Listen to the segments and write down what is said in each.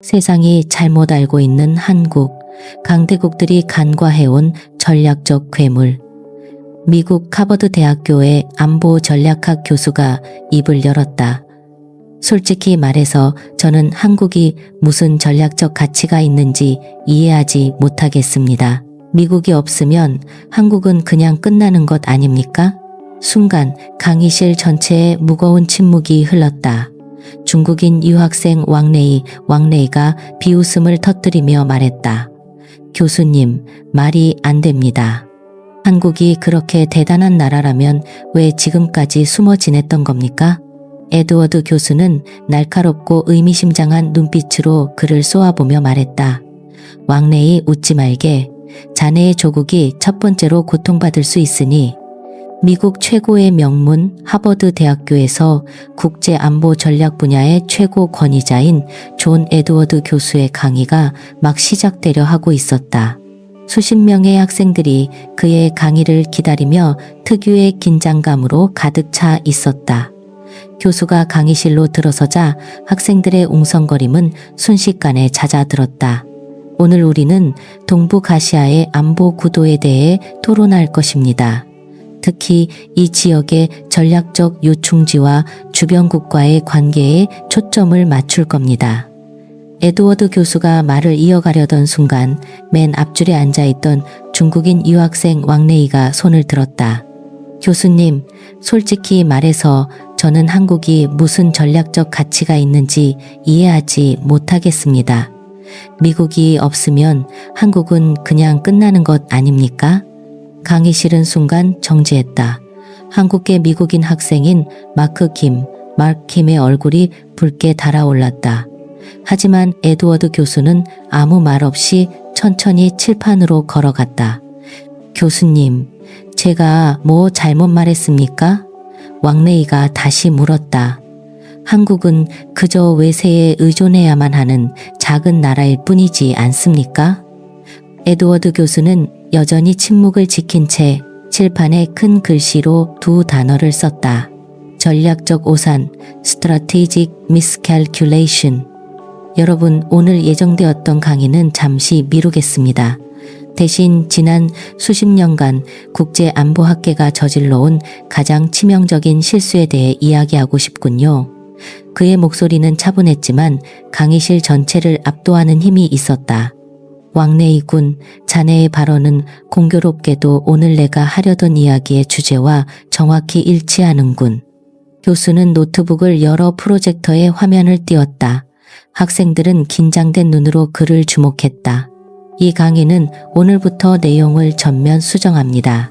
세상이 잘못 알고 있는 한국, 강대국들이 간과해온 전략적 괴물. 미국 하버드 대학교의 안보 전략학 교수가 입을 열었다. 솔직히 말해서 저는 한국이 무슨 전략적 가치가 있는지 이해하지 못하겠습니다. 미국이 없으면 한국은 그냥 끝나는 것 아닙니까? 순간 강의실 전체에 무거운 침묵이 흘렀다. 중국인 유학생 왕레이가 비웃음을 터뜨리며 말했다. 교수님, 말이 안 됩니다. 한국이 그렇게 대단한 나라라면 왜 지금까지 숨어 지냈던 겁니까? 에드워드 교수는 날카롭고 의미심장한 눈빛으로 그를 쏘아보며 말했다. 왕레이, 웃지 말게. 자네의 조국이 첫 번째로 고통받을 수 있으니 미국 최고의 명문 하버드 대학교에서 국제안보 전략 분야의 최고 권위자인 존 에드워드 교수의 강의가 막 시작되려 하고 있었다. 수십 명의 학생들이 그의 강의를 기다리며 특유의 긴장감으로 가득 차 있었다. 교수가 강의실로 들어서자 학생들의 웅성거림은 순식간에 잦아들었다. 오늘 우리는 동북아시아의 안보 구도에 대해 토론할 것입니다. 특히 이 지역의 전략적 요충지와 주변국과의 관계에 초점을 맞출 겁니다. 에드워드 교수가 말을 이어가려던 순간 맨 앞줄에 앉아있던 중국인 유학생 왕레이가 손을 들었다. 교수님, 솔직히 말해서 저는 한국이 무슨 전략적 가치가 있는지 이해하지 못하겠습니다. 미국이 없으면 한국은 그냥 끝나는 것 아닙니까? 강의실은 순간 정지했다. 한국계 미국인 학생인 마크 킴의 얼굴이 붉게 달아올랐다. 하지만 에드워드 교수는 아무 말 없이 천천히 칠판으로 걸어갔다. 교수님, 제가 뭐 잘못 말했습니까? 왕레이가 다시 물었다. 한국은 그저 외세에 의존해야만 하는 작은 나라일 뿐이지 않습니까? 에드워드 교수는 여전히 침묵을 지킨 채 칠판에 큰 글씨로 두 단어를 썼다. 전략적 오산, Strategic Miscalculation. 여러분, 오늘 예정되었던 강의는 잠시 미루겠습니다. 대신 지난 수십 년간 국제안보학계가 저질러온 가장 치명적인 실수에 대해 이야기하고 싶군요. 그의 목소리는 차분했지만 강의실 전체를 압도하는 힘이 있었다. 왕레이 군, 자네의 발언은 공교롭게도 오늘 내가 하려던 이야기의 주제와 정확히 일치하는군. 교수는 노트북을 열어 프로젝터에 화면을 띄웠다. 학생들은 긴장된 눈으로 그를 주목했다. 이 강의는 오늘부터 내용을 전면 수정합니다.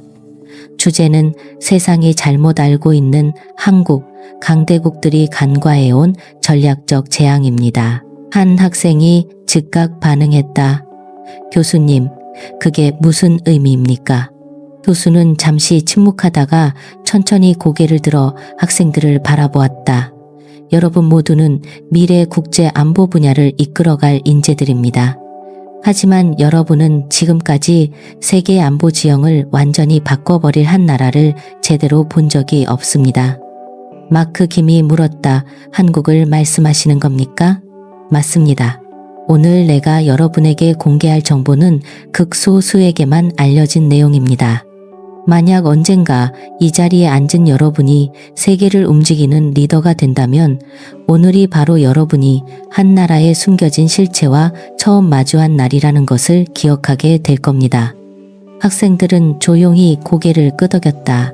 주제는 세상이 잘못 알고 있는 한국, 강대국들이 간과해온 전략적 재앙입니다. 한 학생이 즉각 반응했다. 교수님, 그게 무슨 의미입니까? 교수는 잠시 침묵하다가 천천히 고개를 들어 학생들을 바라보았다. 여러분 모두는 미래 국제 안보 분야를 이끌어갈 인재들입니다. 하지만 여러분은 지금까지 세계 안보 지형을 완전히 바꿔버릴 한 나라를 제대로 본 적이 없습니다. 마크 김이 물었다. 한국을 말씀하시는 겁니까? 맞습니다. 오늘 내가 여러분에게 공개할 정보는 극소수에게만 알려진 내용입니다. 만약 언젠가 이 자리에 앉은 여러분이 세계를 움직이는 리더가 된다면 오늘이 바로 여러분이 한 나라의 숨겨진 실체와 처음 마주한 날이라는 것을 기억하게 될 겁니다. 학생들은 조용히 고개를 끄덕였다.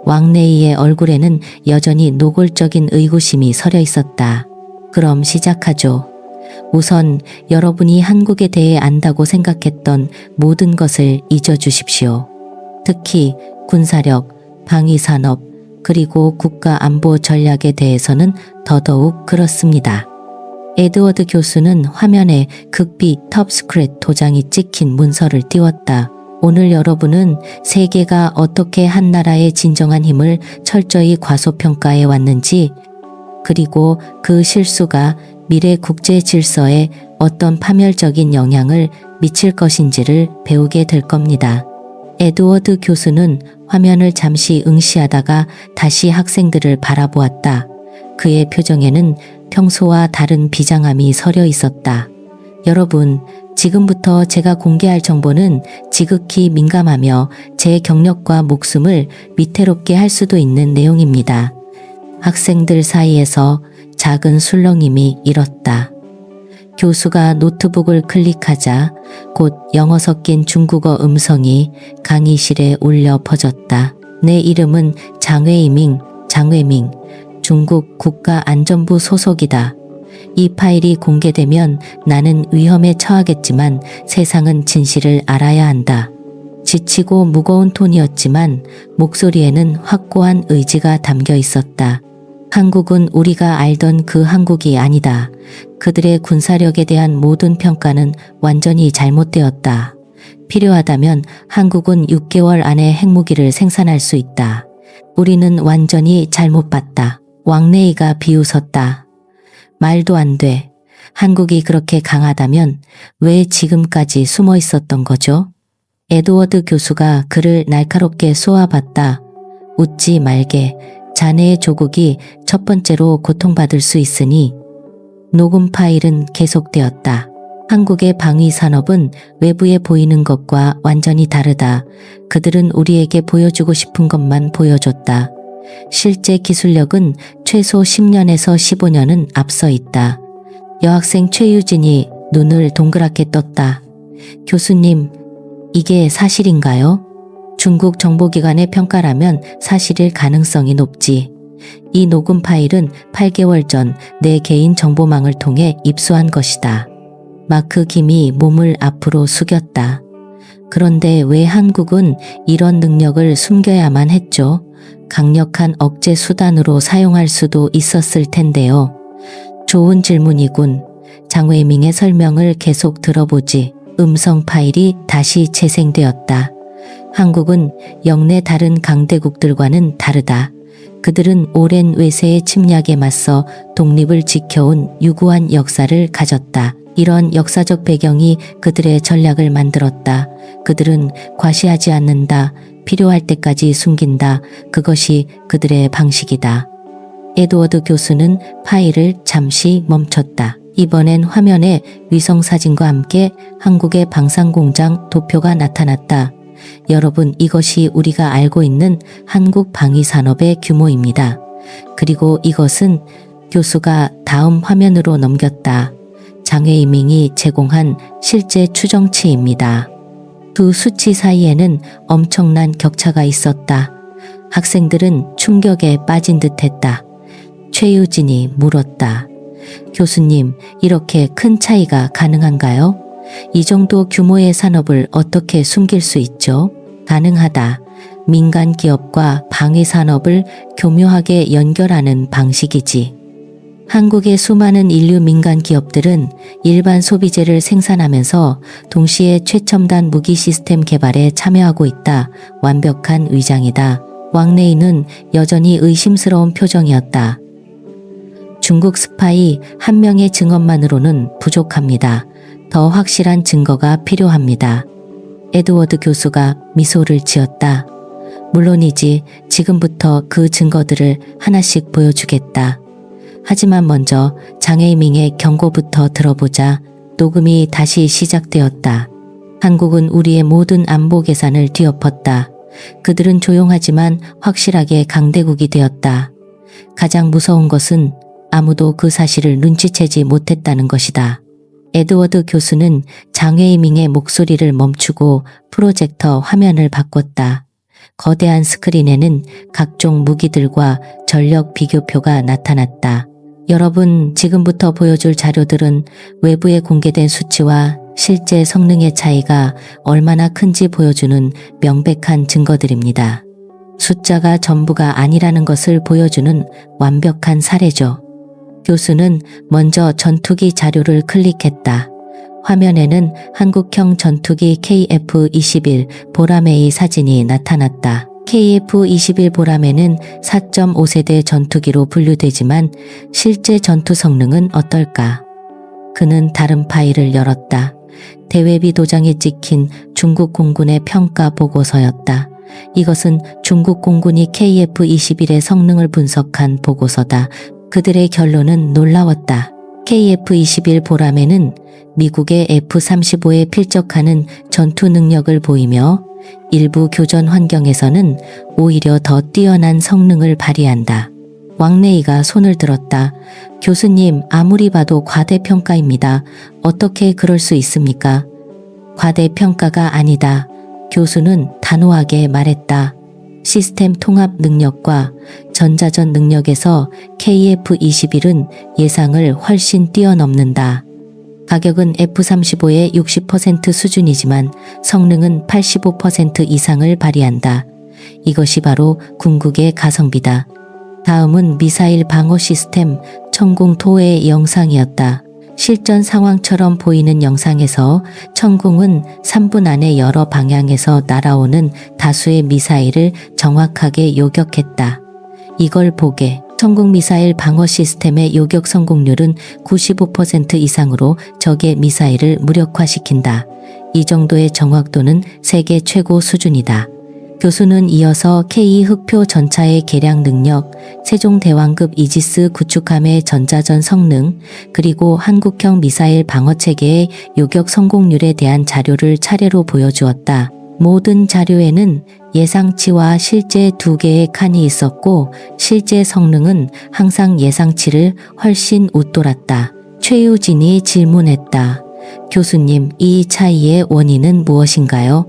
왕레이의 얼굴에는 여전히 노골적인 의구심이 서려 있었다. 그럼 시작하죠. 우선 여러분이 한국에 대해 안다고 생각했던 모든 것을 잊어주십시오. 특히 군사력, 방위산업, 그리고 국가안보 전략에 대해서는 더더욱 그렇습니다. 에드워드 교수는 화면에 극비 톱스크렛 도장이 찍힌 문서를 띄웠다. 오늘 여러분은 세계가 어떻게 한 나라의 진정한 힘을 철저히 과소평가해 왔는지, 그리고 그 실수가 미래 국제 질서에 어떤 파멸적인 영향을 미칠 것인지를 배우게 될 겁니다. 에드워드 교수는 화면을 잠시 응시하다가 다시 학생들을 바라보았다. 그의 표정에는 평소와 다른 비장함이 서려 있었다. 여러분, 지금부터 제가 공개할 정보는 지극히 민감하며 제 경력과 목숨을 위태롭게 할 수도 있는 내용입니다. 학생들 사이에서 작은 술렁임이 일었다. 교수가 노트북을 클릭하자 곧 영어 섞인 중국어 음성이 강의실에 울려 퍼졌다. 내 이름은 장외이밍, 중국 국가안전부 소속이다. 이 파일이 공개되면 나는 위험에 처하겠지만 세상은 진실을 알아야 한다. 지치고 무거운 톤이었지만 목소리에는 확고한 의지가 담겨 있었다. 한국은 우리가 알던 그 한국이 아니다. 그들의 군사력에 대한 모든 평가는 완전히 잘못되었다. 필요하다면 한국은 6개월 안에 핵무기를 생산할 수 있다. 우리는 완전히 잘못 봤다. 왕래이가 비웃었다. 말도 안 돼. 한국이 그렇게 강하다면 왜 지금까지 숨어 있었던 거죠? 에드워드 교수가 그를 날카롭게 쏘아봤다. 웃지 말게. 자네의 조국이 첫 번째로 고통받을 수 있으니. 녹음 파일은 계속되었다. 한국의 방위 산업은 외부에 보이는 것과 완전히 다르다. 그들은 우리에게 보여주고 싶은 것만 보여줬다. 실제 기술력은 최소 10년에서 15년은 앞서 있다. 여학생 최유진이 눈을 동그랗게 떴다. 교수님, 이게 사실인가요? 중국 정보기관의 평가라면 사실일 가능성이 높지. 이 녹음 파일은 8개월 전 내 개인 정보망을 통해 입수한 것이다. 마크 김이 몸을 앞으로 숙였다. 그런데 왜 한국은 이런 능력을 숨겨야만 했죠? 강력한 억제 수단으로 사용할 수도 있었을 텐데요. 좋은 질문이군. 장외밍의 설명을 계속 들어보지. 음성 파일이 다시 재생되었다. 한국은 영내 다른 강대국들과는 다르다. 그들은 오랜 외세의 침략에 맞서 독립을 지켜온 유구한 역사를 가졌다. 이런 역사적 배경이 그들의 전략을 만들었다. 그들은 과시하지 않는다. 필요할 때까지 숨긴다. 그것이 그들의 방식이다. 에드워드 교수는 파일을 잠시 멈췄다. 이번엔 화면에 위성사진과 함께 한국의 방산공장 도표가 나타났다. 여러분, 이것이 우리가 알고 있는 한국 방위산업의 규모입니다. 그리고 이것은 교수가 다음 화면으로 넘겼다. 장외이밍이 제공한 실제 추정치입니다. 두 수치 사이에는 엄청난 격차가 있었다. 학생들은 충격에 빠진 듯했다. 최유진이 물었다. 교수님, 이렇게 큰 차이가 가능한가요? 이 정도 규모의 산업을 어떻게 숨길 수 있죠? 가능하다. 민간 기업과 방위 산업을 교묘하게 연결하는 방식이지. 한국의 수많은 인류 민간 기업들은 일반 소비재를 생산하면서 동시에 최첨단 무기 시스템 개발에 참여하고 있다. 완벽한 위장이다. 왕래이는 여전히 의심스러운 표정이었다. 중국 스파이 한 명의 증언만으로는 부족합니다. 더 확실한 증거가 필요합니다. 에드워드 교수가 미소를 지었다. 물론이지, 지금부터 그 증거들을 하나씩 보여주겠다. 하지만 먼저 장외이밍의 경고부터 들어보자. 녹음이 다시 시작되었다. 한국은 우리의 모든 안보 계산을 뒤엎었다. 그들은 조용하지만 확실하게 강대국이 되었다. 가장 무서운 것은 아무도 그 사실을 눈치채지 못했다는 것이다. 에드워드 교수는 장외이밍의 목소리를 멈추고 프로젝터 화면을 바꿨다. 거대한 스크린에는 각종 무기들과 전력 비교표가 나타났다. 여러분, 지금부터 보여줄 자료들은 외부에 공개된 수치와 실제 성능의 차이가 얼마나 큰지 보여주는 명백한 증거들입니다. 숫자가 전부가 아니라는 것을 보여주는 완벽한 사례죠. 교수는 먼저 전투기 자료를 클릭했다. 화면에는 한국형 전투기 KF-21 보라매의 사진이 나타났다. KF-21 보라매는 4.5세대 전투기로 분류되지만 실제 전투 성능은 어떨까? 그는 다른 파일을 열었다. 대외비 도장에 찍힌 중국 공군의 평가 보고서였다. 이것은 중국 공군이 KF-21의 성능을 분석한 보고서다. 그들의 결론은 놀라웠다. KF-21 보람에는 미국의 F-35에 필적하는 전투 능력을 보이며 일부 교전 환경에서는 오히려 더 뛰어난 성능을 발휘한다. 왕래이가 손을 들었다. 교수님, 아무리 봐도 과대평가입니다. 어떻게 그럴 수 있습니까? 과대평가가 아니다. 교수는 단호하게 말했다. 시스템 통합 능력과 전자전 능력에서 KF-21은 예상을 훨씬 뛰어넘는다. 가격은 F-35의 60% 수준이지만 성능은 85% 이상을 발휘한다. 이것이 바로 궁극의 가성비다. 다음은 미사일 방어 시스템 천궁2의 영상이었다. 실전 상황처럼 보이는 영상에서 천궁은 3분 안에 여러 방향에서 날아오는 다수의 미사일을 정확하게 요격했다. 이걸 보게 천궁 미사일 방어 시스템의 요격 성공률은 95% 이상으로 적의 미사일을 무력화시킨다. 이 정도의 정확도는 세계 최고 수준이다. 교수는 이어서 K 흑표 전차의 개량 능력, 세종대왕급 이지스 구축함의 전자전 성능, 그리고 한국형 미사일 방어체계의 요격 성공률에 대한 자료를 차례로 보여주었다. 모든 자료에는 예상치와 실제 두 개의 칸이 있었고 실제 성능은 항상 예상치를 훨씬 웃돌았다. 최유진이 질문했다. 교수님, 이 차이의 원인은 무엇인가요?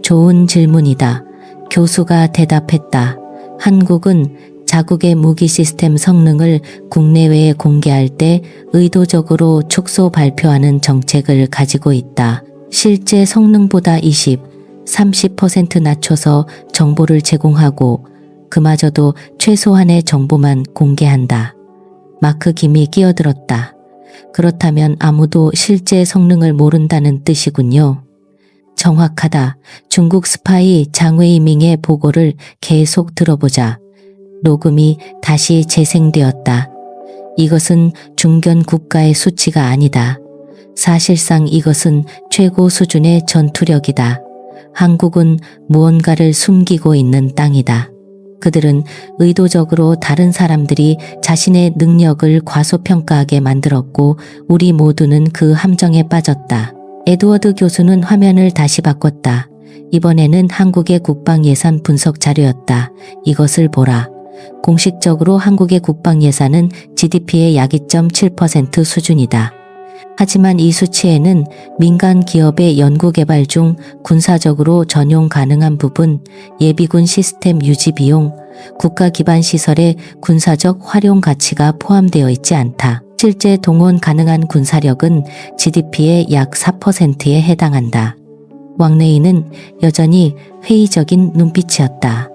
좋은 질문이다. 교수가 대답했다. 한국은 자국의 무기 시스템 성능을 국내외에 공개할 때 의도적으로 축소 발표하는 정책을 가지고 있다. 실제 성능보다 30% 낮춰서 정보를 제공하고 그마저도 최소한의 정보만 공개한다. 마크 김이 끼어들었다. 그렇다면 아무도 실제 성능을 모른다는 뜻이군요. 정확하다. 중국 스파이 장웨이밍의 보고를 계속 들어보자. 녹음이 다시 재생되었다. 이것은 중견 국가의 수치가 아니다. 사실상 이것은 최고 수준의 전투력이다. 한국은 무언가를 숨기고 있는 땅이다. 그들은 의도적으로 다른 사람들이 자신의 능력을 과소평가하게 만들었고 우리 모두는 그 함정에 빠졌다. 에드워드 교수는 화면을 다시 바꿨다. 이번에는 한국의 국방 예산 분석 자료였다. 이것을 보라. 공식적으로 한국의 국방 예산은 GDP의 약 2.7% 수준이다. 하지만 이 수치에는 민간 기업의 연구개발 중 군사적으로 전용 가능한 부분, 예비군 시스템 유지 비용, 국가 기반 시설의 군사적 활용 가치가 포함되어 있지 않다. 실제 동원 가능한 군사력은 GDP의 약 4%에 해당한다. 왕래이는 여전히 회의적인 눈빛이었다.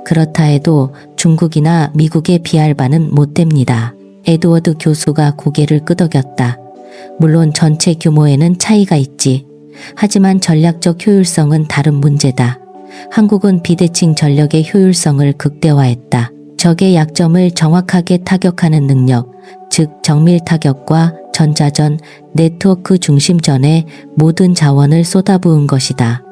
그렇다 해도 중국이나 미국에 비할 바는 못 됩니다. 에드워드 교수가 고개를 끄덕였다. 물론 전체 규모에는 차이가 있지. 하지만 전략적 효율성은 다른 문제다. 한국은 비대칭 전력의 효율성을 극대화했다. 적의 약점을 정확하게 타격하는 능력, 즉 정밀 타격과 전자전, 네트워크 중심전에 모든 자원을 쏟아부은 것이다.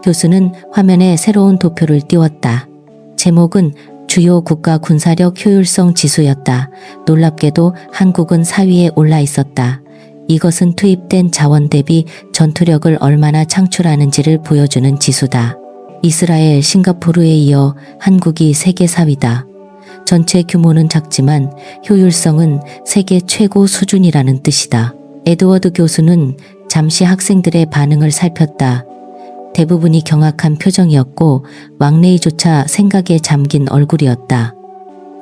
교수는 화면에 새로운 도표를 띄웠다. 제목은 주요 국가 군사력 효율성 지수였다. 놀랍게도 한국은 4위에 올라 있었다. 이것은 투입된 자원 대비 전투력을 얼마나 창출하는지를 보여주는 지수다. 이스라엘, 싱가포르에 이어 한국이 세계 4위다. 전체 규모는 작지만 효율성은 세계 최고 수준이라는 뜻이다. 에드워드 교수는 잠시 학생들의 반응을 살폈다. 대부분이 경악한 표정이었고 왕래이조차 생각에 잠긴 얼굴이었다.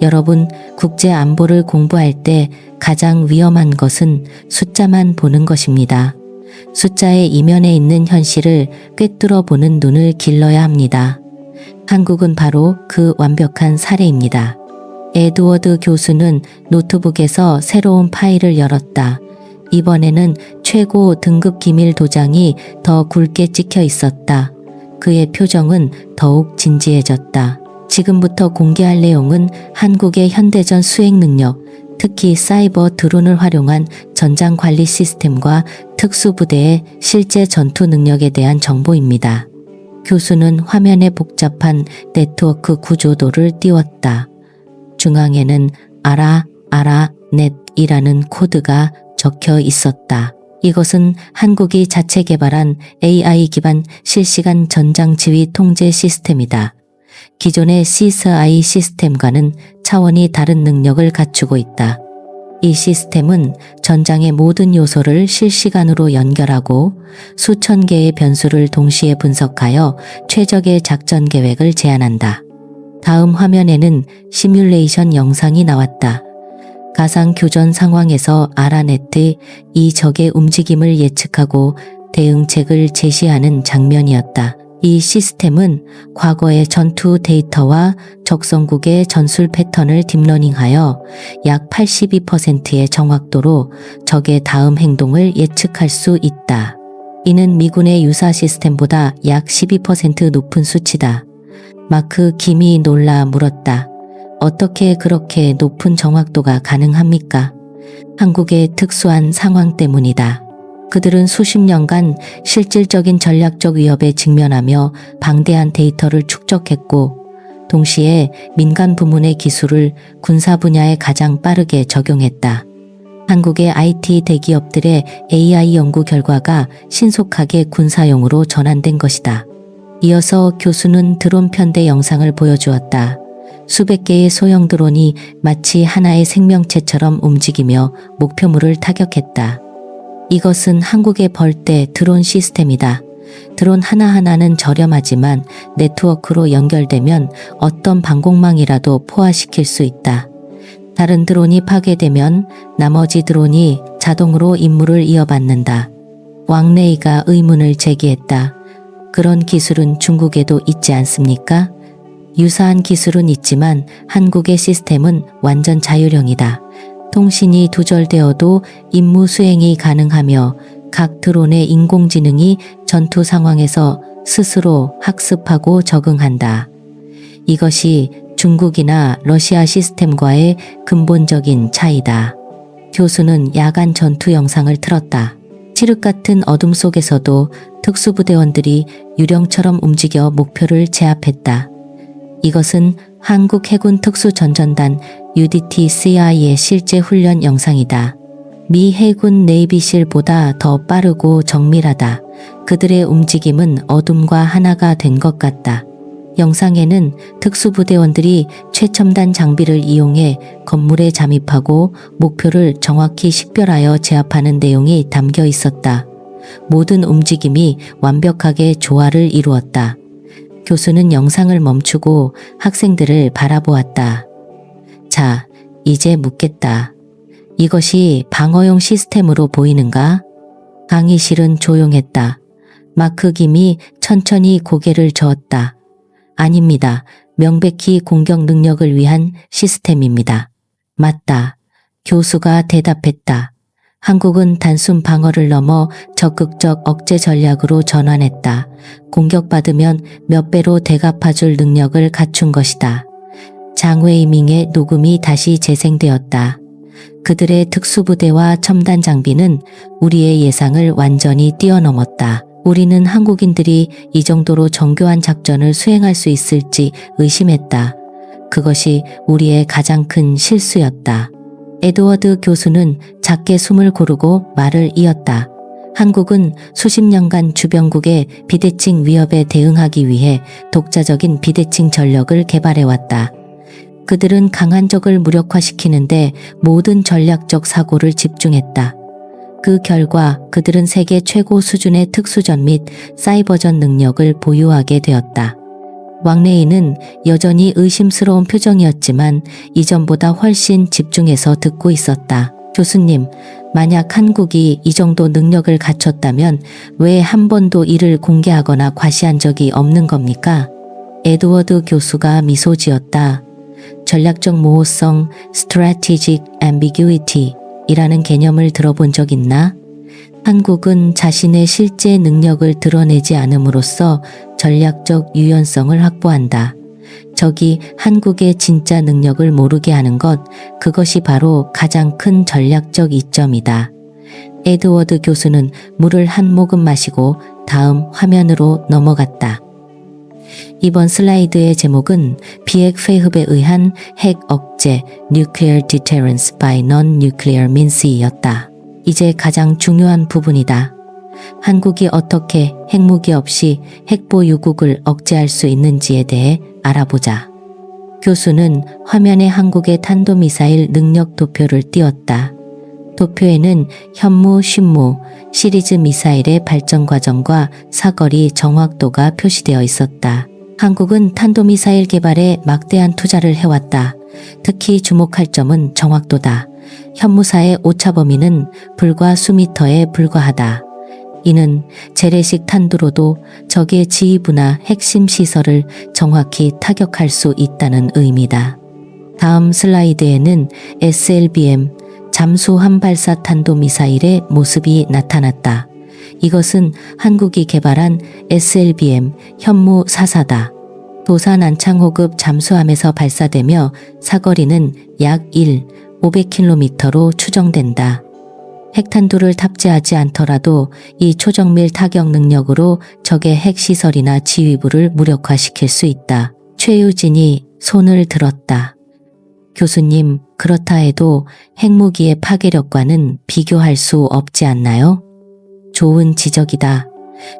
여러분, 국제 안보를 공부할 때 가장 위험한 것은 숫자만 보는 것입니다. 숫자의 이면에 있는 현실을 꿰뚫어 보는 눈을 길러야 합니다. 한국은 바로 그 완벽한 사례입니다. 에드워드 교수는 노트북에서 새로운 파일을 열었다. 이번에는 최고 등급 기밀 도장이 더 굵게 찍혀 있었다. 그의 표정은 더욱 진지해졌다. 지금부터 공개할 내용은 한국의 현대전 수행 능력, 특히 사이버 드론을 활용한 전장 관리 시스템과 특수부대의 실제 전투 능력에 대한 정보입니다. 교수는 화면에 복잡한 네트워크 구조도를 띄웠다. 중앙에는 아라넷이라는 코드가 적혀 있었다. 이것은 한국이 자체 개발한 AI 기반 실시간 전장 지휘 통제 시스템이다. 기존의 시스아이 시스템과는 차원이 다른 능력을 갖추고 있다. 이 시스템은 전장의 모든 요소를 실시간으로 연결하고 수천 개의 변수를 동시에 분석하여 최적의 작전 계획을 제안한다. 다음 화면에는 시뮬레이션 영상이 나왔다. 가상 교전 상황에서 아라넷의 이 적의 움직임을 예측하고 대응책을 제시하는 장면이었다. 이 시스템은 과거의 전투 데이터와 적성국의 전술 패턴을 딥러닝하여 약 82%의 정확도로 적의 다음 행동을 예측할 수 있다. 이는 미군의 유사 시스템보다 약 12% 높은 수치다. 마크 김이 놀라 물었다. 어떻게 그렇게 높은 정확도가 가능합니까? 한국의 특수한 상황 때문이다. 그들은 수십 년간 실질적인 전략적 위협에 직면하며 방대한 데이터를 축적했고, 동시에 민간 부문의 기술을 군사 분야에 가장 빠르게 적용했다. 한국의 IT 대기업들의 AI 연구 결과가 신속하게 군사용으로 전환된 것이다. 이어서 교수는 드론 편대 영상을 보여주었다. 수백 개의 소형 드론이 마치 하나의 생명체처럼 움직이며 목표물을 타격했다. 이것은 한국의 벌떼 드론 시스템이다. 드론 하나하나는 저렴하지만 네트워크로 연결되면 어떤 방공망이라도 포화시킬 수 있다. 다른 드론이 파괴되면 나머지 드론이 자동으로 임무를 이어받는다. 왕래이가 의문을 제기했다. 그런 기술은 중국에도 있지 않습니까? 유사한 기술은 있지만 한국의 시스템은 완전 자율형이다. 통신이 두절되어도 임무 수행이 가능하며 각 드론의 인공지능이 전투 상황에서 스스로 학습하고 적응한다. 이것이 중국이나 러시아 시스템과의 근본적인 차이다. 교수는 야간 전투 영상을 틀었다. 칠흑 같은 어둠 속에서도 특수부대원들이 유령처럼 움직여 목표를 제압했다. 이것은 한국 해군 특수전전단 UDT-CI의 실제 훈련 영상이다. 미 해군 네이비실보다 더 빠르고 정밀하다. 그들의 움직임은 어둠과 하나가 된 것 같다. 영상에는 특수부대원들이 최첨단 장비를 이용해 건물에 잠입하고 목표를 정확히 식별하여 제압하는 내용이 담겨 있었다. 모든 움직임이 완벽하게 조화를 이루었다. 교수는 영상을 멈추고 학생들을 바라보았다. 자, 이제 묻겠다. 이것이 방어용 시스템으로 보이는가? 강의실은 조용했다. 마크 김이 천천히 고개를 저었다. 아닙니다. 명백히 공격 능력을 위한 시스템입니다. 맞다. 교수가 대답했다. 한국은 단순 방어를 넘어 적극적 억제 전략으로 전환했다. 공격받으면 몇 배로 대갚아줄 능력을 갖춘 것이다. 장웨이밍의 녹음이 다시 재생되었다. 그들의 특수부대와 첨단 장비는 우리의 예상을 완전히 뛰어넘었다. 우리는 한국인들이 이 정도로 정교한 작전을 수행할 수 있을지 의심했다. 그것이 우리의 가장 큰 실수였다. 에드워드 교수는 작게 숨을 고르고 말을 이었다. 한국은 수십 년간 주변국의 비대칭 위협에 대응하기 위해 독자적인 비대칭 전력을 개발해왔다. 그들은 강한 적을 무력화시키는데 모든 전략적 사고를 집중했다. 그 결과 그들은 세계 최고 수준의 특수전 및 사이버전 능력을 보유하게 되었다. 왕래이는 여전히 의심스러운 표정이었지만 이전보다 훨씬 집중해서 듣고 있었다. 교수님, 만약 한국이 이 정도 능력을 갖췄다면 왜 한 번도 이를 공개하거나 과시한 적이 없는 겁니까? 에드워드 교수가 미소 지었다. 전략적 모호성, strategic ambiguity 이라는 개념을 들어본 적 있나? 한국은 자신의 실제 능력을 드러내지 않음으로써 전략적 유연성을 확보한다. 적이 한국의 진짜 능력을 모르게 하는 것, 그것이 바로 가장 큰 전략적 이점이다. 에드워드 교수는 물을 한 모금 마시고 다음 화면으로 넘어갔다. 이번 슬라이드의 제목은 비핵 회흡에 의한 핵 억제 (Nuclear Deterrence by Non-Nuclear Means)였다. 이제 가장 중요한 부분이다. 한국이 어떻게 핵무기 없이 핵보유국을 억제할 수 있는지에 대해 알아보자. 교수는 화면에 한국의 탄도미사일 능력 도표를 띄웠다. 도표에는 현무, 쉰무 시리즈 미사일의 발전 과정과 사거리 정확도가 표시되어 있었다. 한국은 탄도미사일 개발에 막대한 투자를 해왔다. 특히 주목할 점은 정확도다. 현무사의 오차 범위는 불과 수미터에 불과하다. 이는 재래식 탄두로도 적의 지휘부나 핵심 시설을 정확히 타격할 수 있다는 의미다. 다음 슬라이드에는 SLBM 잠수함 발사 탄도미사일의 모습이 나타났다. 이것은 한국이 개발한 SLBM 현무 4사다. 도산 안창호급 잠수함에서 발사되며 사거리는 약 500km로 추정된다. 핵탄두를 탑재하지 않더라도 이 초정밀 타격 능력으로 적의 핵시설이나 지휘부를 무력화시킬 수 있다. 최유진이 손을 들었다. 교수님, 그렇다 해도 핵무기의 파괴력과는 비교할 수 없지 않나요? 좋은 지적이다.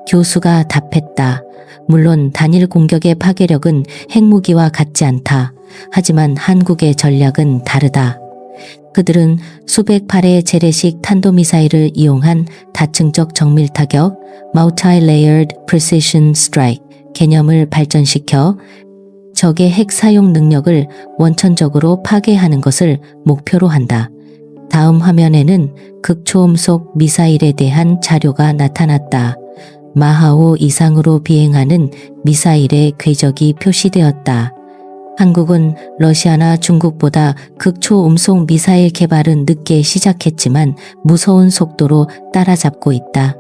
교수가 답했다. 물론 단일 공격의 파괴력은 핵무기와 같지 않다. 하지만 한국의 전략은 다르다. 그들은 수백 발의 재래식 탄도미사일을 이용한 다층적 정밀 타격 (Multi-Layered Precision Strike) 개념을 발전시켜 적의 핵 사용 능력을 원천적으로 파괴하는 것을 목표로 한다. 다음 화면에는 극초음속 미사일에 대한 자료가 나타났다. 마하5 이상으로 비행하는 미사일의 궤적이 표시되었다. 한국은 러시아나 중국보다 극초음속 미사일 개발은 늦게 시작했지만 무서운 속도로 따라잡고 있다.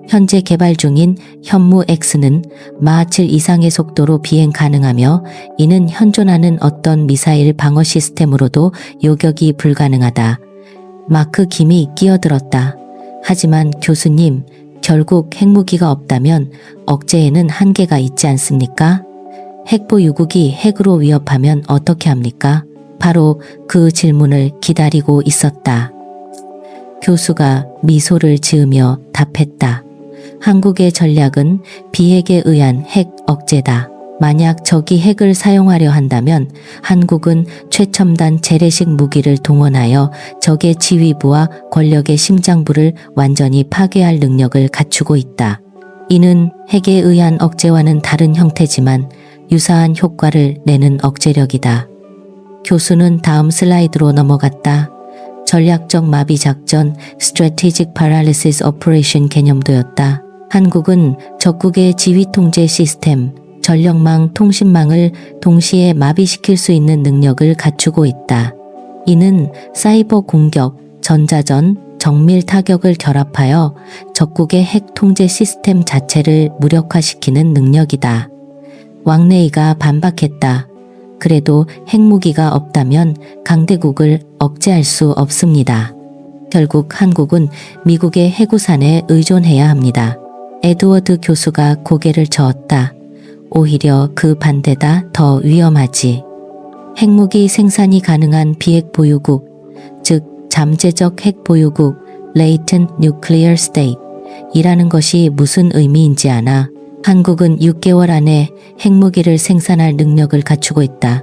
현재 개발 중인 현무-X는 마하7 이상의 속도로 비행 가능하며 이는 현존하는 어떤 미사일 방어 시스템으로도 요격이 불가능하다. 마크 김이 끼어들었다. 하지만 교수님, 결국 핵무기가 없다면 억제에는 한계가 있지 않습니까? 핵보유국이 핵으로 위협하면 어떻게 합니까? 바로 그 질문을 기다리고 있었다. 교수가 미소를 지으며 답했다. 한국의 전략은 비핵에 의한 핵 억제다. 만약 적이 핵을 사용하려 한다면 한국은 최첨단 재래식 무기를 동원하여 적의 지휘부와 권력의 심장부를 완전히 파괴할 능력을 갖추고 있다. 이는 핵에 의한 억제와는 다른 형태지만 유사한 효과를 내는 억제력이다. 교수는 다음 슬라이드로 넘어갔다. 전략적 마비 작전 (Strategic Paralysis Operation) 개념도였다. 한국은 적국의 지휘 통제 시스템, 전력망, 통신망을 동시에 마비시킬 수 있는 능력을 갖추고 있다. 이는 사이버 공격, 전자전, 정밀 타격을 결합하여 적국의 핵 통제 시스템 자체를 무력화시키는 능력이다. 왕래이가 반박했다. 그래도 핵무기가 없다면 강대국을 억제할 수 없습니다. 결국 한국은 미국의 해구산에 의존해야 합니다. 에드워드 교수가 고개를 저었다. 오히려 그 반대다. 더 위험하지. 핵무기 생산이 가능한 비핵 보유국, 즉 잠재적 핵 보유국 (Latent Nuclear State) 이라는 것이 무슨 의미인지 아나? 한국은 6개월 안에 핵무기를 생산할 능력을 갖추고 있다.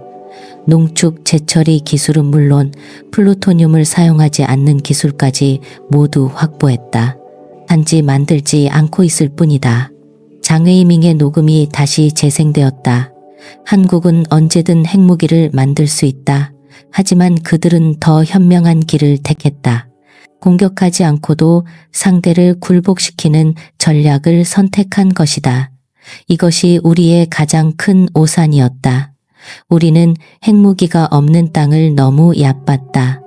농축 재처리 기술은 물론 플루토늄을 사용하지 않는 기술까지 모두 확보했다. 단지 만들지 않고 있을 뿐이다. 장웨이밍의 녹음이 다시 재생되었다. 한국은 언제든 핵무기를 만들 수 있다. 하지만 그들은 더 현명한 길을 택했다. 공격하지 않고도 상대를 굴복시키는 전략을 선택한 것이다. 이것이 우리의 가장 큰 오산이었다. 우리는 핵무기가 없는 땅을 너무 얕봤다.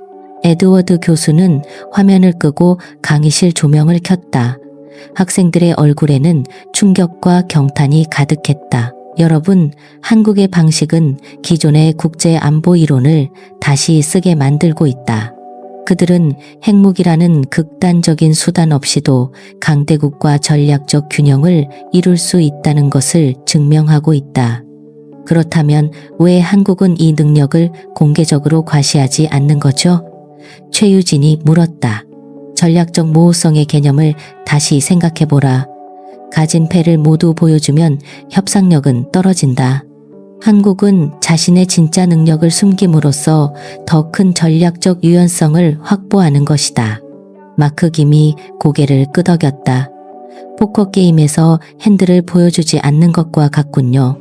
에드워드 교수는 화면을 끄고 강의실 조명을 켰다. 학생들의 얼굴에는 충격과 경탄이 가득했다. 여러분, 한국의 방식은 기존의 국제 안보 이론을 다시 쓰게 만들고 있다. 그들은 핵무기라는 극단적인 수단 없이도 강대국과 전략적 균형을 이룰 수 있다는 것을 증명하고 있다. 그렇다면 왜 한국은 이 능력을 공개적으로 과시하지 않는 거죠? 최유진이 물었다. 전략적 모호성의 개념을 다시 생각해보라. 가진 패를 모두 보여주면 협상력은 떨어진다. 한국은 자신의 진짜 능력을 숨김으로써 더 큰 전략적 유연성을 확보하는 것이다. 마크 김이 고개를 끄덕였다. 포커 게임에서 핸들을 보여주지 않는 것과 같군요.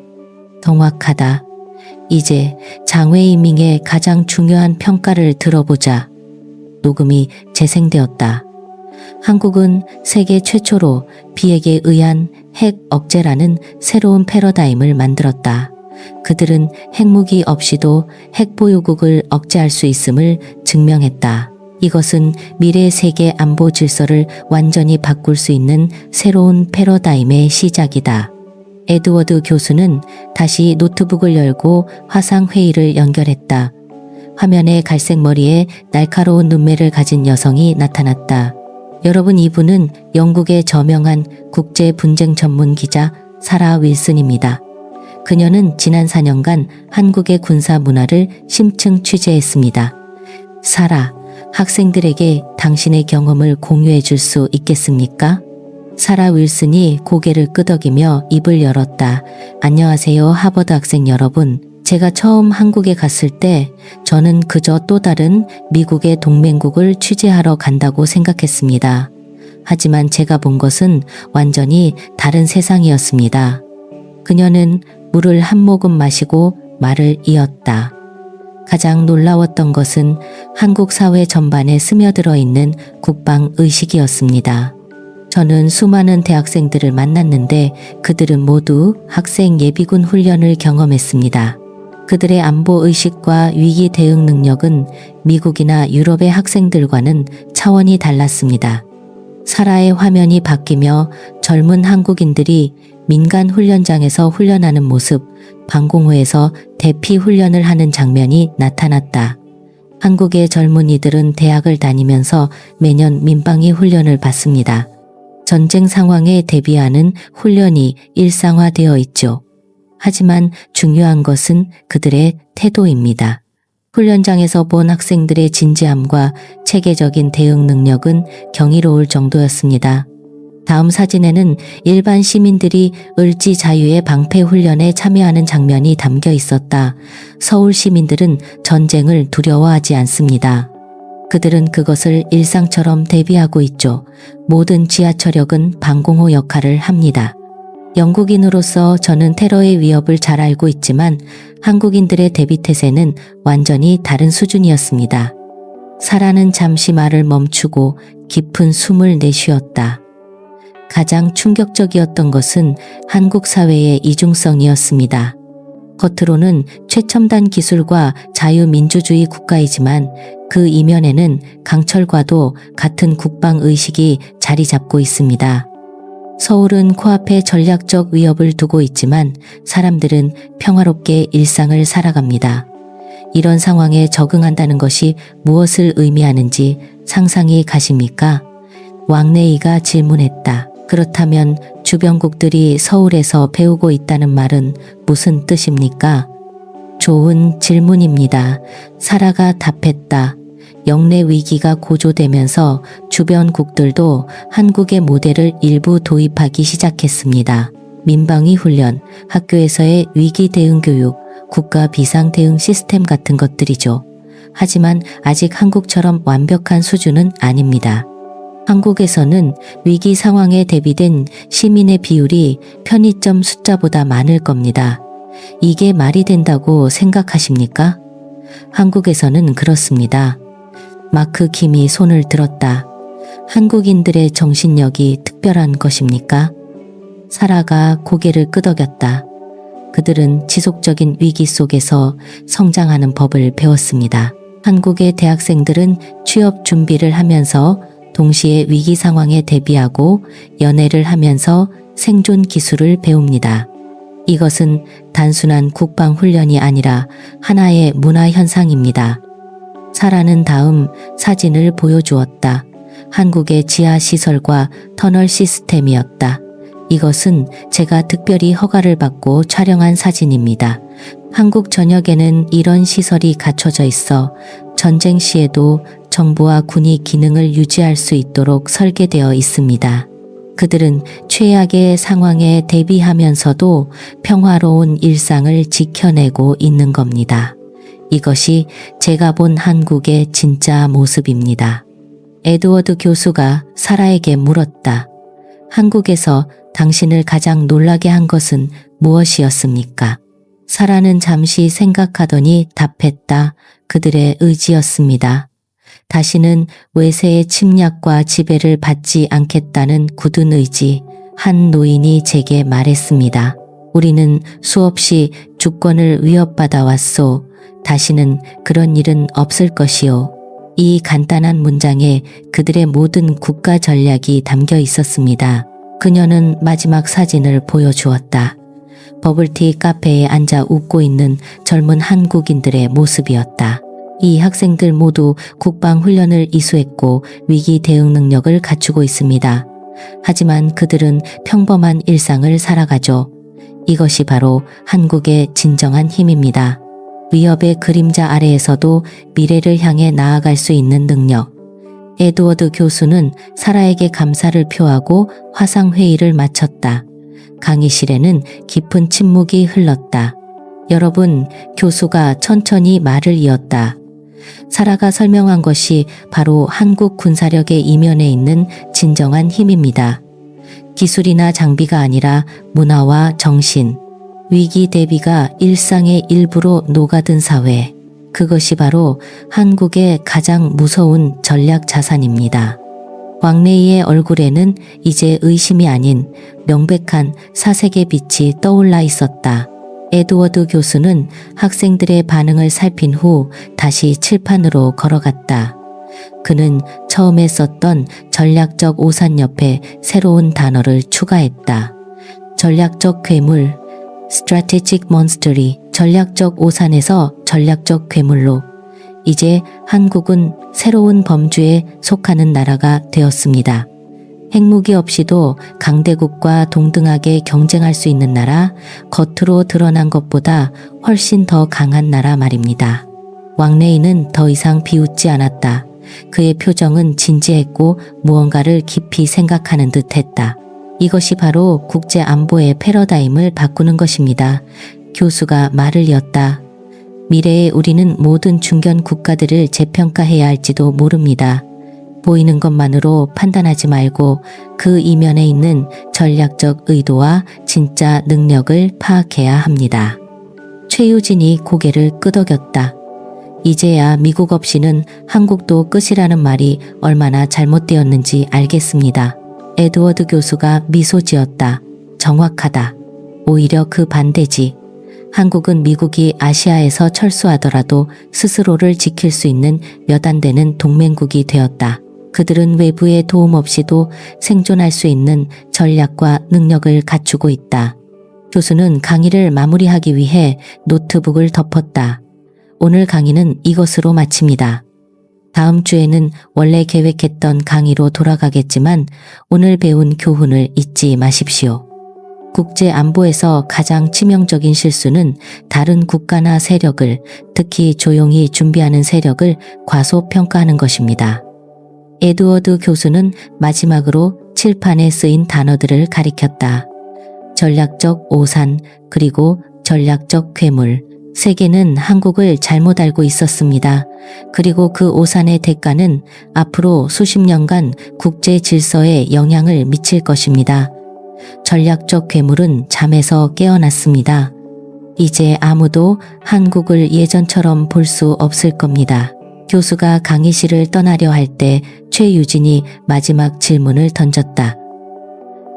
정확하다. 이제 장웨이밍의 가장 중요한 평가를 들어보자. 녹음이 재생되었다. 한국은 세계 최초로 비핵에 의한 핵 억제라는 새로운 패러다임을 만들었다. 그들은 핵무기 없이도 핵 보유국을 억제할 수 있음을 증명했다. 이것은 미래 세계 안보 질서를 완전히 바꿀 수 있는 새로운 패러다임의 시작이다. 에드워드 교수는 다시 노트북을 열고 화상회의를 연결했다. 화면에 갈색 머리에 날카로운 눈매를 가진 여성이 나타났다. 여러분, 이분은 영국의 저명한 국제 분쟁 전문 기자 사라 윌슨입니다. 그녀는 지난 4년간 한국의 군사 문화를 심층 취재했습니다. 사라, 학생들에게 당신의 경험을 공유해 줄 수 있겠습니까? 사라 윌슨이 고개를 끄덕이며 입을 열었다. 안녕하세요, 하버드 학생 여러분. 제가 처음 한국에 갔을 때 저는 그저 또 다른 미국의 동맹국을 취재하러 간다고 생각했습니다. 하지만 제가 본 것은 완전히 다른 세상이었습니다. 그녀는 물을 한 모금 마시고 말을 이었다. 가장 놀라웠던 것은 한국 사회 전반에 스며들어 있는 국방 의식이었습니다. 저는 수많은 대학생들을 만났는데 그들은 모두 학생 예비군 훈련을 경험했습니다. 그들의 안보 의식과 위기 대응 능력은 미국이나 유럽의 학생들과는 차원이 달랐습니다. 사라의 화면이 바뀌며 젊은 한국인들이 민간 훈련장에서 훈련하는 모습, 방공호에서 대피 훈련을 하는 장면이 나타났다. 한국의 젊은이들은 대학을 다니면서 매년 민방위 훈련을 받습니다. 전쟁 상황에 대비하는 훈련이 일상화되어 있죠. 하지만 중요한 것은 그들의 태도입니다. 훈련장에서 본 학생들의 진지함과 체계적인 대응 능력은 경이로울 정도였습니다. 다음 사진에는 일반 시민들이 을지 자유의 방패 훈련에 참여하는 장면이 담겨 있었다. 서울 시민들은 전쟁을 두려워하지 않습니다. 그들은 그것을 일상처럼 대비하고 있죠. 모든 지하철역은 방공호 역할을 합니다. 영국인으로서 저는 테러의 위협을 잘 알고 있지만 한국인들의 대비태세는 완전히 다른 수준이었습니다. 사라는 잠시 말을 멈추고 깊은 숨을 내쉬었다. 가장 충격적이었던 것은 한국 사회의 이중성이었습니다. 겉으로는 최첨단 기술과 자유민주주의 국가이지만 그 이면에는 강철과도 같은 국방의식이 자리 잡고 있습니다. 서울은 코앞에 전략적 위협을 두고 있지만 사람들은 평화롭게 일상을 살아갑니다. 이런 상황에 적응한다는 것이 무엇을 의미하는지 상상이 가십니까? 왕래이가 질문했다. 그렇다면 주변국들이 서울에서 배우고 있다는 말은 무슨 뜻입니까? 좋은 질문입니다. 사라가 답했다. 영내 위기가 고조되면서 주변국들도 한국의 모델을 일부 도입하기 시작했습니다. 민방위 훈련, 학교에서의 위기 대응 교육, 국가 비상 대응 시스템 같은 것들이죠. 하지만 아직 한국처럼 완벽한 수준은 아닙니다. 한국에서는 위기 상황에 대비된 시민의 비율이 편의점 숫자보다 많을 겁니다. 이게 말이 된다고 생각하십니까? 한국에서는 그렇습니다. 마크 김이 손을 들었다. 한국인들의 정신력이 특별한 것입니까? 사라가 고개를 끄덕였다. 그들은 지속적인 위기 속에서 성장하는 법을 배웠습니다. 한국의 대학생들은 취업 준비를 하면서 동시에 위기 상황에 대비하고 연애를 하면서 생존 기술을 배웁니다. 이것은 단순한 국방 훈련이 아니라 하나의 문화 현상입니다. 사라는 다음 사진을 보여주었다. 한국의 지하 시설과 터널 시스템이었다. 이것은 제가 특별히 허가를 받고 촬영한 사진입니다. 한국 전역에는 이런 시설이 갖춰져 있어 전쟁 시에도 정부와 군이 기능을 유지할 수 있도록 설계되어 있습니다. 그들은 최악의 상황에 대비하면서도 평화로운 일상을 지켜내고 있는 겁니다. 이것이 제가 본 한국의 진짜 모습입니다. 에드워드 교수가 사라에게 물었다. 한국에서 당신을 가장 놀라게 한 것은 무엇이었습니까? 사라는 잠시 생각하더니 답했다. 그들의 의지였습니다. 다시는 외세의 침략과 지배를 받지 않겠다는 굳은 의지. 한 노인이 제게 말했습니다. 우리는 수없이 주권을 위협받아 왔소. 다시는 그런 일은 없을 것이요. 이 간단한 문장에 그들의 모든 국가 전략이 담겨 있었습니다. 그녀는 마지막 사진을 보여주었다. 버블티 카페에 앉아 웃고 있는 젊은 한국인들의 모습이었다. 이 학생들 모두 국방훈련을 이수했고 위기 대응 능력을 갖추고 있습니다. 하지만 그들은 평범한 일상을 살아가죠. 이것이 바로 한국의 진정한 힘입니다. 위협의 그림자 아래에서도 미래를 향해 나아갈 수 있는 능력. 에드워드 교수는 사라에게 감사를 표하고 화상회의를 마쳤다. 강의실에는 깊은 침묵이 흘렀다. 여러분, 교수가 천천히 말을 이었다. 사라가 설명한 것이 바로 한국 군사력의 이면에 있는 진정한 힘입니다. 기술이나 장비가 아니라 문화와 정신, 위기 대비가 일상의 일부로 녹아든 사회. 그것이 바로 한국의 가장 무서운 전략 자산입니다. 왕래희의 얼굴에는 이제 의심이 아닌 명백한 사색의 빛이 떠올라 있었다. 에드워드 교수는 학생들의 반응을 살핀 후 다시 칠판으로 걸어갔다. 그는 처음에 썼던 전략적 오산 옆에 새로운 단어를 추가했다. 전략적 괴물, strategic monster이 전략적 오산에서 전략적 괴물로 이제 한국은 새로운 범주에 속하는 나라가 되었습니다. 핵무기 없이도 강대국과 동등하게 경쟁할 수 있는 나라, 겉으로 드러난 것보다 훨씬 더 강한 나라 말입니다. 왕래희는 더 이상 비웃지 않았다. 그의 표정은 진지했고 무언가를 깊이 생각하는 듯했다. 이것이 바로 국제 안보의 패러다임을 바꾸는 것입니다. 교수가 말을 이었다. 미래에 우리는 모든 중견 국가들을 재평가해야 할지도 모릅니다. 보이는 것만으로 판단하지 말고 그 이면에 있는 전략적 의도와 진짜 능력을 파악해야 합니다. 최유진이 고개를 끄덕였다. 이제야 미국 없이는 한국도 끝이라는 말이 얼마나 잘못되었는지 알겠습니다. 에드워드 교수가 미소 지었다. 정확하다. 오히려 그 반대지. 한국은 미국이 아시아에서 철수하더라도 스스로를 지킬 수 있는 몇 안 되는 동맹국이 되었다. 그들은 외부의 도움 없이도 생존할 수 있는 전략과 능력을 갖추고 있다. 교수는 강의를 마무리하기 위해 노트북을 덮었다. 오늘 강의는 이것으로 마칩니다. 다음 주에는 원래 계획했던 강의로 돌아가겠지만 오늘 배운 교훈을 잊지 마십시오. 국제 안보에서 가장 치명적인 실수는 다른 국가나 세력을, 특히 조용히 준비하는 세력을 과소평가하는 것입니다. 에드워드 교수는 마지막으로 칠판에 쓰인 단어들을 가리켰다. 전략적 오산, 그리고 전략적 괴물. 세계는 한국을 잘못 알고 있었습니다. 그리고 그 오산의 대가는 앞으로 수십 년간 국제 질서에 영향을 미칠 것입니다. 전략적 괴물은 잠에서 깨어났습니다. 이제 아무도 한국을 예전처럼 볼 수 없을 겁니다. 교수가 강의실을 떠나려 할 때 최유진이 마지막 질문을 던졌다.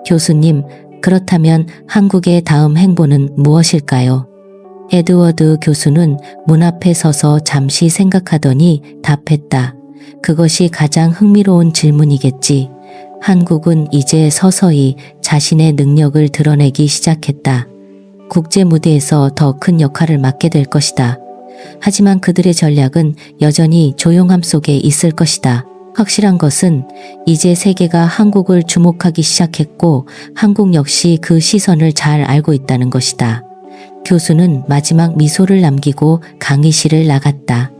교수님, 그렇다면 한국의 다음 행보는 무엇일까요? 에드워드 교수는 문 앞에 서서 잠시 생각하더니 답했다. 그것이 가장 흥미로운 질문이겠지. 한국은 이제 서서히 자신의 능력을 드러내기 시작했다. 국제 무대에서 더 큰 역할을 맡게 될 것이다. 하지만 그들의 전략은 여전히 조용함 속에 있을 것이다. 확실한 것은 이제 세계가 한국을 주목하기 시작했고 한국 역시 그 시선을 잘 알고 있다는 것이다. 교수는 마지막 미소를 남기고 강의실을 나갔다.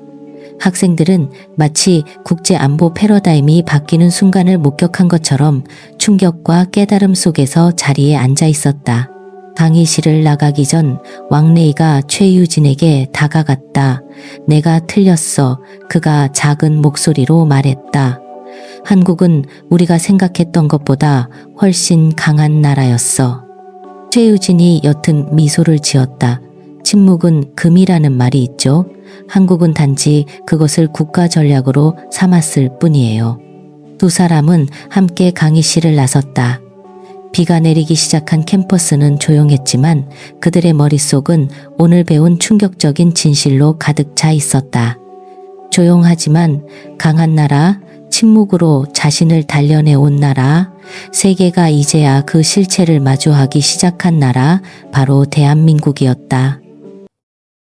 학생들은 마치 국제안보 패러다임이 바뀌는 순간을 목격한 것처럼 충격과 깨달음 속에서 자리에 앉아 있었다. 강의실을 나가기 전 왕레이가 최유진에게 다가갔다. 내가 틀렸어. 그가 작은 목소리로 말했다. 한국은 우리가 생각했던 것보다 훨씬 강한 나라였어. 최유진이 옅은 미소를 지었다. 침묵은 금이라는 말이 있죠. 한국은 단지 그것을 국가 전략으로 삼았을 뿐이에요. 두 사람은 함께 강의실을 나섰다. 비가 내리기 시작한 캠퍼스는 조용했지만 그들의 머릿속은 오늘 배운 충격적인 진실로 가득 차 있었다. 조용하지만 강한 나라, 침묵으로 자신을 단련해온 나라, 세계가 이제야 그 실체를 마주하기 시작한 나라, 바로 대한민국이었다.